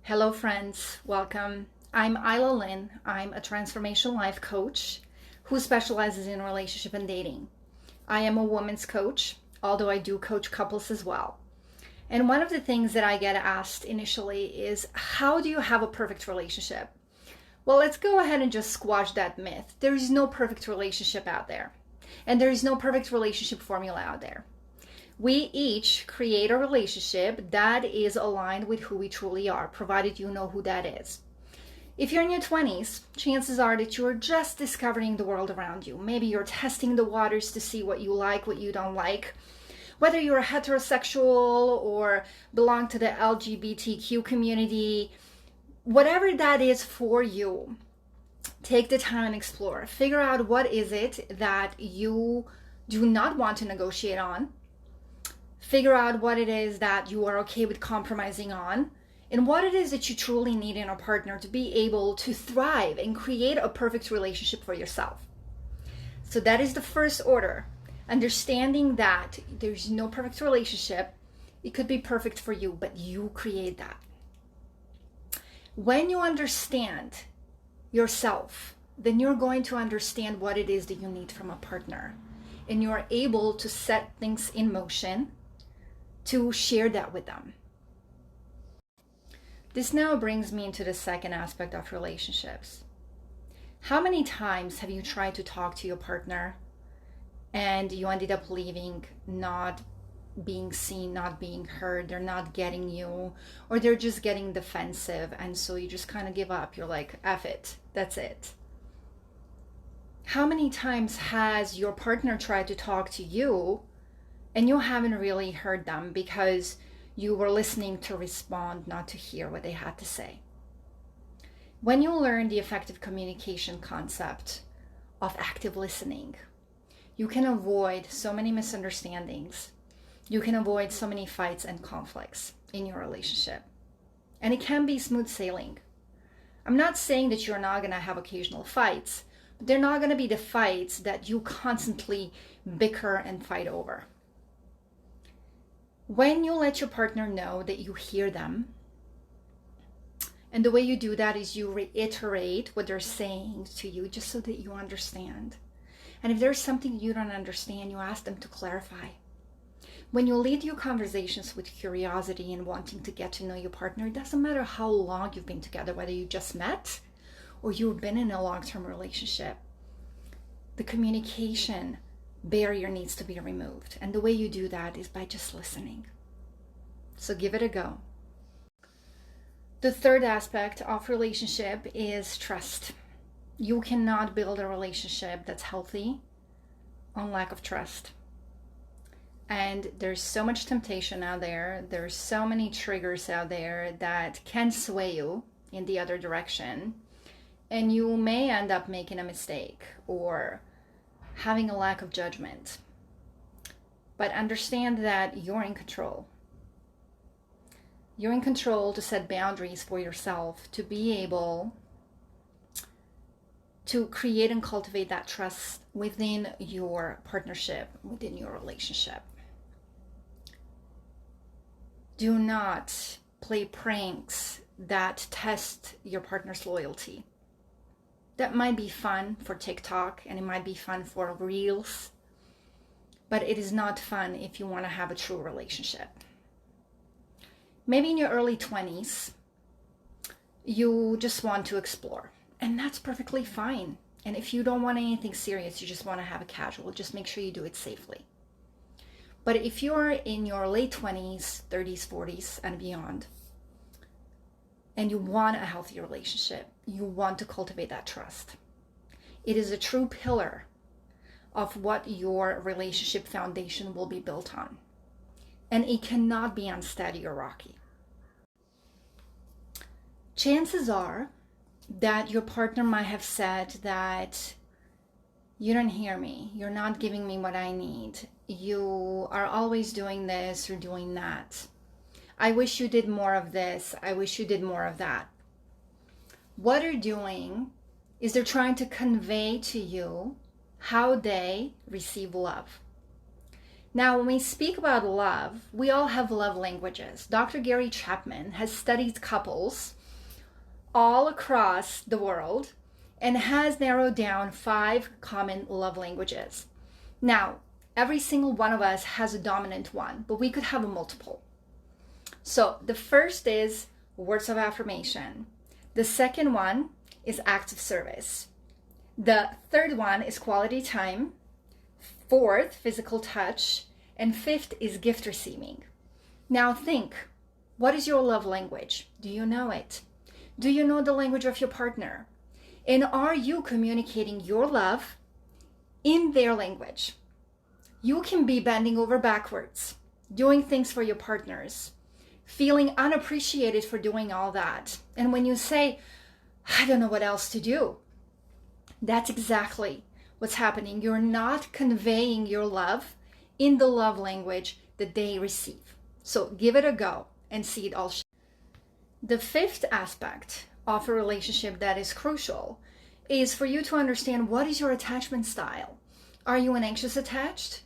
Hello, friends. Welcome. I'm Isla Lynn. I'm a transformational life coach who specializes in relationship and dating. I am a woman's coach, although I do coach couples as well. And one of the things that I get asked initially is, how do you have a perfect relationship? Well, let's go ahead and just squash that myth. There is no perfect relationship out there, and there is no perfect relationship formula out there. We each create a relationship that is aligned with who we truly are, provided you know who that is. If you're in your 20s, chances are that you're just discovering the world around you. Maybe you're testing the waters to see what you like, what you don't like. Whether you're heterosexual or belong to the LGBTQ community, whatever that is for you, take the time and explore. Figure out what is it that you do not want to negotiate on. Figure out what it is that you are okay with compromising on, and what it is that you truly need in a partner to be able to thrive and create a perfect relationship for yourself. So that is the first order. Understanding that there's no perfect relationship. It could be perfect for you, but you create that. When you understand yourself, then you're going to understand what it is that you need from a partner. And you're able to set things in motion to share that with them. This now brings me into the second aspect of relationships. How many times have you tried to talk to your partner and you ended up leaving not being seen, not being heard, they're not getting you, or they're just getting defensive, and so you just kind of give up. You're like, F it, that's it. How many times has your partner tried to talk to you and you haven't really heard them because you were listening to respond, not to hear what they had to say? When you learn the effective communication concept of active listening, you can avoid so many misunderstandings. You can avoid so many fights and conflicts in your relationship. And it can be smooth sailing. I'm not saying that you're not going to have occasional fights, but they're not going to be the fights that you constantly bicker and fight over. When you let your partner know that you hear them, and the way you do that is you reiterate what they're saying to you just so that you understand. And if there's something you don't understand, you ask them to clarify. When you lead your conversations with curiosity and wanting to get to know your partner, it doesn't matter how long you've been together, whether you just met or you've been in a long-term relationship. The communication barrier needs to be removed. And the way you do that is by just listening. So give it a go. The third aspect of relationship is trust. You cannot build a relationship that's healthy on lack of trust. And there's so much temptation out there. There's so many triggers out there that can sway you in the other direction. And you may end up making a mistake or having a lack of judgment. But understand that you're in control. You're in control to set boundaries for yourself, to be able to create and cultivate that trust within your partnership, within your relationship. Do not play pranks that test your partner's loyalty. That might be fun for TikTok and it might be fun for Reels, but it is not fun if you want to have a true relationship. Maybe in your early 20s, you just want to explore, and that's perfectly fine. And if you don't want anything serious, you just want to have a casual, just make sure you do it safely. But if you're in your late 20s, 30s, 40s, and beyond, and you want a healthy relationship, you want to cultivate that trust. It is a true pillar of what your relationship foundation will be built on. And it cannot be unsteady or rocky. Chances are that your partner might have said that you don't hear me, you're not giving me what I need, you are always doing this or doing that. I wish you did more of this. I wish you did more of that. What they're doing is they're trying to convey to you how they receive love. Now, when we speak about love, we all have love languages. Dr. Gary Chapman has studied couples all across the world and has narrowed down 5 common love languages. Now, every single one of us has a dominant one, but we could have a multiple. So the first is words of affirmation. The second one is acts of service. The third one is quality time. Fourth, physical touch. And fifth is gift receiving. Now think, what is your love language? Do you know it? Do you know the language of your partner? And are you communicating your love in their language? You can be bending over backwards, doing things for your partners, feeling unappreciated for doing all that. And when you say, I don't know what else to do, that's exactly what's happening. You're not conveying your love in the love language that they receive. So give it a go and see it all. The fifth aspect of a relationship that is crucial is for you to understand, what is your attachment style? Are you an anxious attached?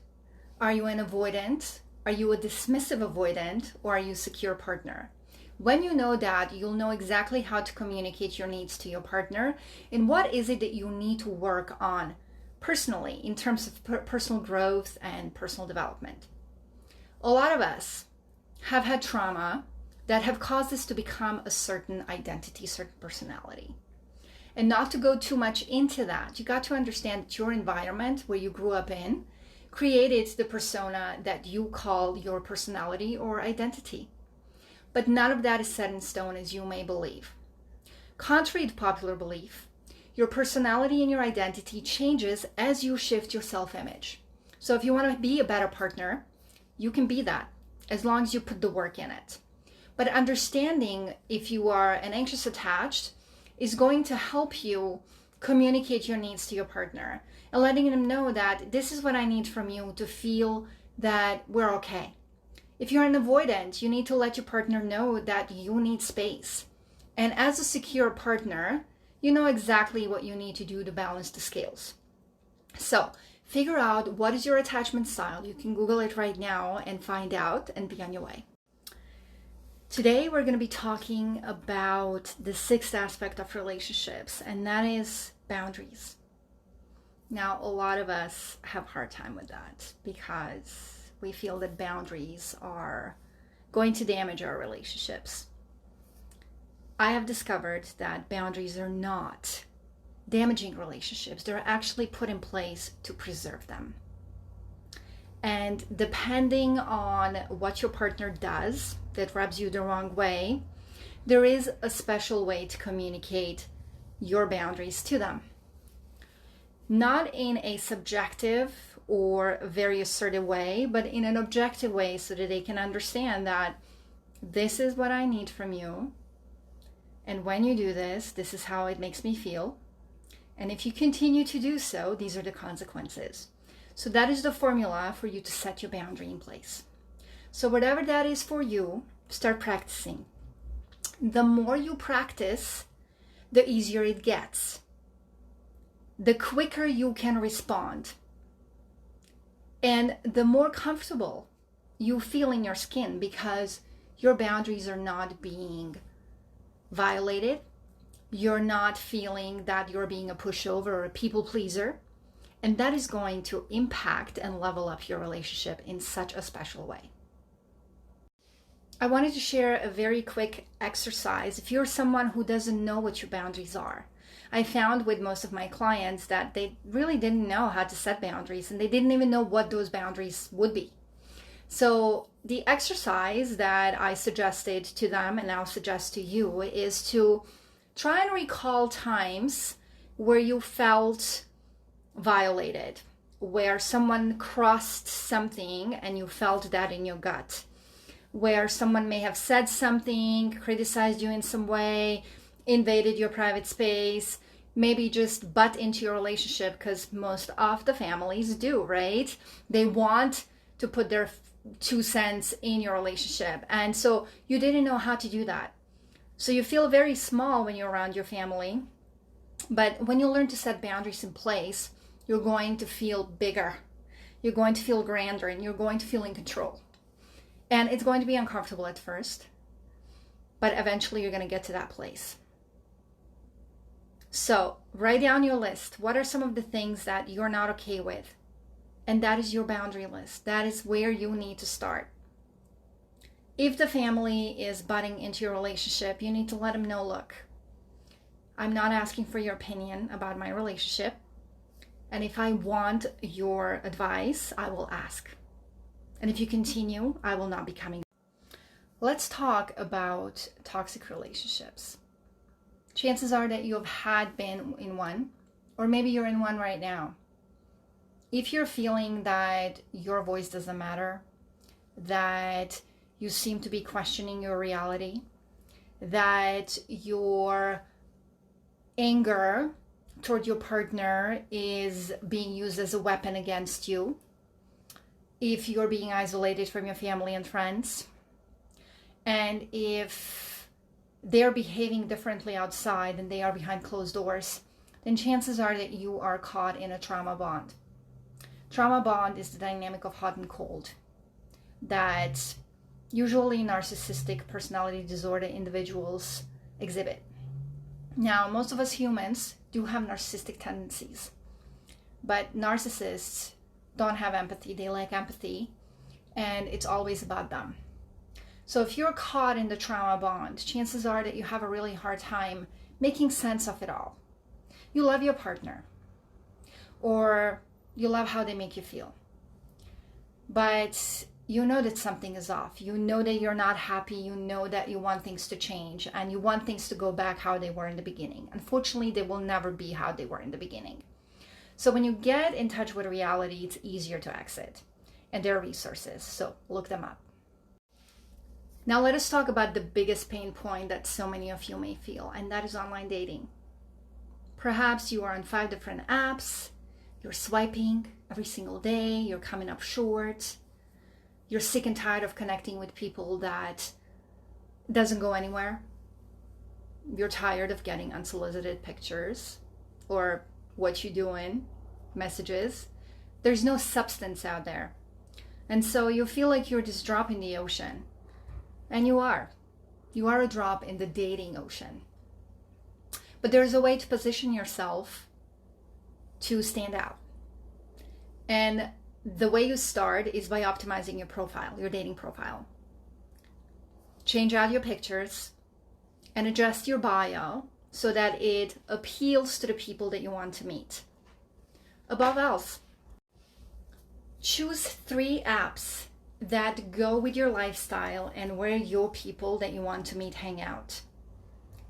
Are you an avoidant? Are you a dismissive avoidant? Or are you a secure partner? When you know that, you'll know exactly how to communicate your needs to your partner and what is it that you need to work on personally in terms of personal growth and personal development. A lot of us have had trauma that have caused us to become a certain identity, certain personality. And not to go too much into that, you got to understand that your environment where you grew up in created the persona that you call your personality or identity. But none of that is set in stone as you may believe. Contrary to popular belief, your personality and your identity changes as you shift your self-image. So if you want to be a better partner, you can be that as long as you put the work in it. But understanding if you are an anxious attached is going to help you communicate your needs to your partner and letting them know that this is what I need from you to feel that we're okay. If you're an avoidant, you need to let your partner know that you need space. And as a secure partner, you know exactly what you need to do to balance the scales. So figure out what is your attachment style. You can Google it right now and find out and be on your way. Today, we're going to be talking about the sixth aspect of relationships, and that is boundaries. Now, a lot of us have a hard time with that because we feel that boundaries are going to damage our relationships. I have discovered that boundaries are not damaging relationships. They're actually put in place to preserve them. And depending on what your partner does that rubs you the wrong way, there is a special way to communicate your boundaries to them. Not in a subjective or very assertive way, but in an objective way so that they can understand that this is what I need from you. And when you do this, this is how it makes me feel. And if you continue to do so, these are the consequences. So that is the formula for you to set your boundary in place. So whatever that is for you, start practicing. The more you practice, the easier it gets. The quicker you can respond. And the more comfortable you feel in your skin because your boundaries are not being violated. You're not feeling that you're being a pushover or a people pleaser. And that is going to impact and level up your relationship in such a special way. I wanted to share a very quick exercise. If you're someone who doesn't know what your boundaries are, I found with most of my clients that they really didn't know how to set boundaries and they didn't even know what those boundaries would be. So the exercise that I suggested to them and I'll suggest to you is to try and recall times where you felt violated, where someone crossed something and you felt that in your gut, where someone may have said something, criticized you in some way, invaded your private space, maybe just butt into your relationship, because most of the families do, right? They want to put their 2 cents in your relationship. And so you didn't know how to do that. So you feel very small when you're around your family. But when you learn to set boundaries in place, you're going to feel bigger. You're going to feel grander and you're going to feel in control. And it's going to be uncomfortable at first, but eventually you're going to get to that place. So write down your list. What are some of the things that you're not okay with? And that is your boundary list. That is where you need to start. If the family is butting into your relationship, you need to let them know, look, I'm not asking for your opinion about my relationship. And if I want your advice, I will ask. And if you continue, I will not be coming. Let's talk about toxic relationships. Chances are that you have been in one, or maybe you're in one right now. If you're feeling that your voice doesn't matter, that you seem to be questioning your reality, that your anger toward your partner is being used as a weapon against you, if you're being isolated from your family and friends, and if they're behaving differently outside than they are behind closed doors, then chances are that you are caught in a trauma bond. Trauma bond is the dynamic of hot and cold that usually narcissistic personality disorder individuals exhibit. Now, most of us humans do have narcissistic tendencies, but narcissists don't have empathy. They lack empathy, and it's always about them. So if you're caught in the trauma bond, chances are that you have a really hard time making sense of it all. You love your partner, or you love how they make you feel, but you know that something is off. You know that you're not happy. You know that you want things to change, and you want things to go back how they were in the beginning. Unfortunately, they will never be how they were in the beginning. So when you get in touch with reality, it's easier to exit, and there are resources, so look them up. Now let us talk about the biggest pain point that so many of you may feel, and that is online dating. Perhaps you are on 5 different apps, you're swiping every single day, you're coming up short, you're sick and tired of connecting with people that doesn't go anywhere. You're tired of getting unsolicited pictures or what you doing messages. There's no substance out there. And so you feel like you're just drop in the ocean. And you are. You are a drop in the dating ocean. But there's a way to position yourself to stand out. And the way you start is by optimizing your profile, your dating profile. Change out your pictures and adjust your bio so that it appeals to the people that you want to meet. Above else, choose 3 apps that go with your lifestyle and where your people that you want to meet hang out.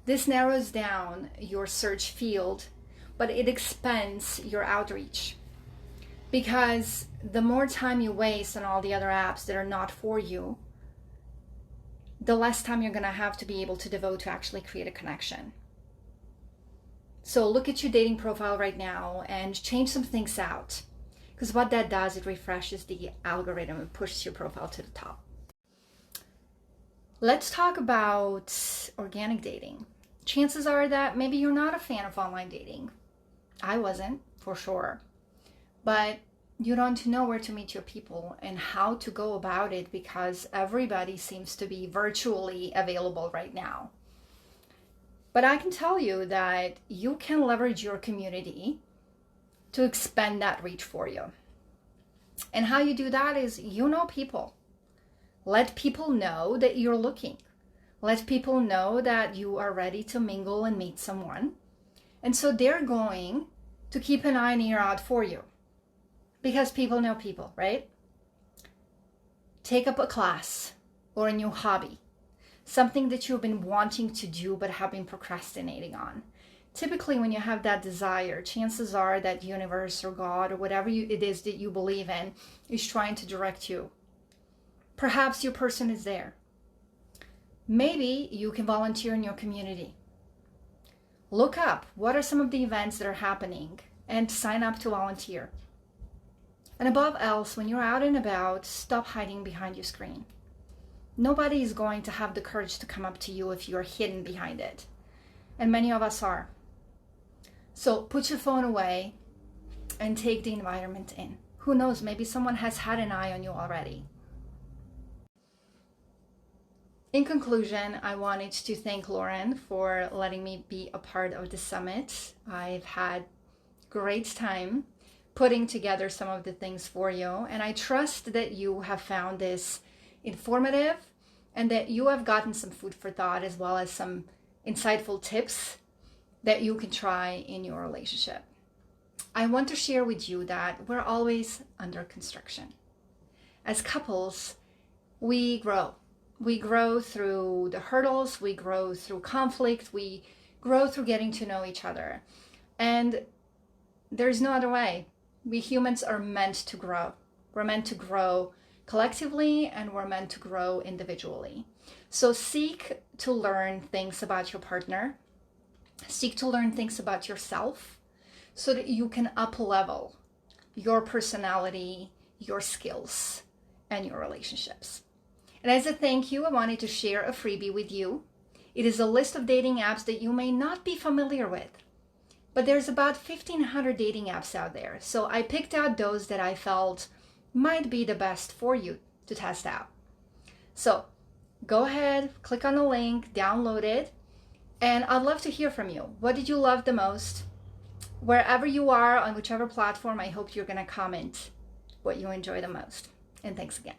This narrows down your search field, but it expands your outreach. Because the more time you waste on all the other apps that are not for you, the less time you're going to have to be able to devote to actually create a connection. So look at your dating profile right now and change some things out. Because what that does, it refreshes the algorithm and pushes your profile to the top. Let's talk about organic dating. Chances are that maybe you're not a fan of online dating. I wasn't, for sure. But you don't know where to meet your people and how to go about it because everybody seems to be virtually available right now. But I can tell you that you can leverage your community to expand that reach for you. And how you do that is you know people. Let people know that you're looking. Let people know that you are ready to mingle and meet someone. And so they're going to keep an eye and ear out for you. Because people know people, right? Take up a class or a new hobby. Something that you've been wanting to do but have been procrastinating on. Typically, when you have that desire, chances are that universe or God or whatever it is that you believe in is trying to direct you. Perhaps your person is there. Maybe you can volunteer in your community. Look up what are some of the events that are happening and sign up to volunteer. And above else, when you're out and about, stop hiding behind your screen. Nobody is going to have the courage to come up to you if you're hidden behind it. And many of us are. So put your phone away and take the environment in. Who knows, maybe someone has had an eye on you already. In conclusion, I wanted to thank Lauren for letting me be a part of the summit. I've had great time putting together some of the things for you, and I trust that you have found this informative and that you have gotten some food for thought as well as some insightful tips that you can try in your relationship. I want to share with you that we're always under construction. As couples, we grow. We grow through the hurdles, we grow through conflict, we grow through getting to know each other. And there's no other way. We humans are meant to grow. We're meant to grow collectively and we're meant to grow individually. So seek to learn things about your partner. Seek to learn things about yourself so that you can up-level your personality, your skills, and your relationships. And as a thank you, I wanted to share a freebie with you. It is a list of dating apps that you may not be familiar with, but there's about 1,500 dating apps out there. So I picked out those that I felt might be the best for you to test out. So go ahead, click on the link, download it, and I'd love to hear from you. What did you love the most? Wherever you are, on whichever platform, I hope you're going to comment what you enjoy the most. And thanks again.